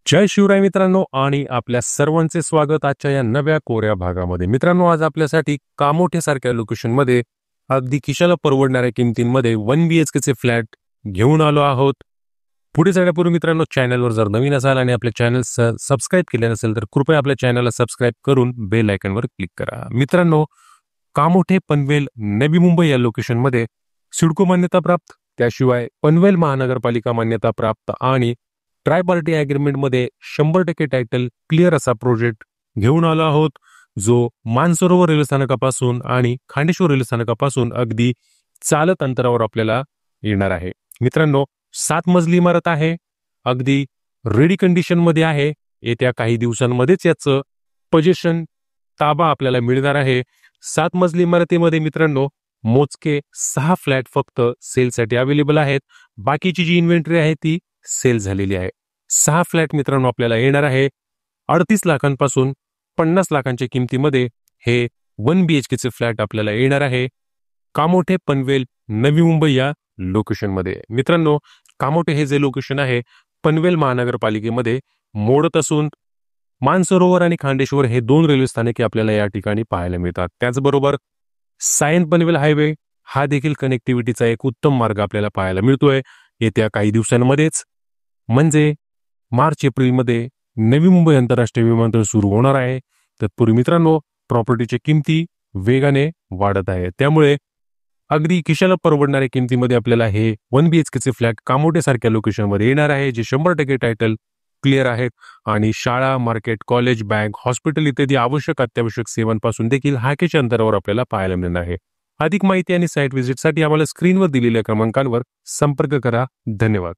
जय शिवराय मित्रांनो आणि आपल्या सर्वांचे स्वागत आजच्या या नव्या कोऱ्या भागामध्ये। मित्रांनो, आज आपल्यासाठी कामोठे सारख्या लोकेशनमध्ये अगदी खिशाला परवडणाऱ्या किमतींमध्ये 1 BHK चे फ्लॅट घेऊन आलो आहोत। पुढे जाण्यापूर्वी मित्रांनो, चॅनलवर जर नवीन असाल आणि आपल्या चॅनल सबस्क्राइब केले नसेल तर कृपया आपल्या चॅनलला सबस्क्राइब करून बेल आयकॉनवर क्लिक करा। मित्रांनो, कामोठे पनवेल नवी मुंबई या लोकेशनमध्ये सिडको मान्यता प्राप्त, त्याशिवाय पनवेल महानगरपालिका मान्यता प्राप्त आणि ट्राय पार्टी अग्रीमेंट मध्ये 100% टायटल क्लिअर असा प्रोजेक्ट घेऊन आलो आहोत, जो मानसरोवर रेल्वे स्थानकापासून आणि खांडेश्वर रेल्वे स्थानकापासून अगदी चालत अंतरावर आपल्याला येणार आहे। मित्रांनो, 7 मजली इमारत आहे, अगदी रेडी कंडिशन मध्ये आहे। येत्या काही दिवसांमध्येच याचं पोझिशन ताबा आपल्याला मिळणार आहे। 7 मजली इमारतीमध्ये मित्रांनो मोजके 6 फ्लॅट फक्त सेलसाठी अवेलेबल आहेत। बाकीची जी इन्व्हेंटरी आहे ती सेल झालेली आहे। 6 फ्लॅट मित्रांनो आपल्याला येणार आहे 38 लाखांपासून 50 लाखांच्या किमतीमध्ये हे 1 BHK चे फ्लॅट आपल्याला येणार आहे कामोठे पनवेल नवी मुंबई या लोकेशन मध्ये। मित्रांनो, कामोठे हे जे लोकेशन आहे पनवेल महानगरपालिकेमध्ये मोडत असून मानसरोवर आणि खांडेश्वर हे 2 रेल्वे स्थानके आपल्याला या ठिकाणी पाहायला मिळतात। त्याचबरोबर सायन पनवेल हायवे हा देखील कनेक्टिव्हिटीचा एक उत्तम मार्ग आपल्याला पाहायला मिळतोय। येत्या काही दिवसांमध्येच म्हणजे मार्च एप्रिल मध्ये नवी मुंबई आंतरराष्ट्रीय विमानतळ सुरू होणार आहे। तत्पूर्वी मित्रांनो, प्रॉपर्टीच्या किमती वेगाने वाढत आहेत, त्यामुळे अगदी खिशाला परवडणाऱ्या किमतीमध्ये आपल्याला हे 1 BHK चे फ्लॅट कामोठे सारख्या लोकेशनमध्ये येणार आहे, जे 100% टायटल क्लिअर आहेत आणि शाळा, मार्केट, कॉलेज, बँक, हॉस्पिटल इत्यादी आवश्यक अत्यावश्यक सेवांपासून देखील हाकेच्या अंतरावर आपल्याला पाहायला मिळणार आहे। अधिक माहिती आणि साइट व्हिजिटसाठी आम्हाला स्क्रीनवर दिलेल्या क्रमांकांवर संपर्क करा। धन्यवाद।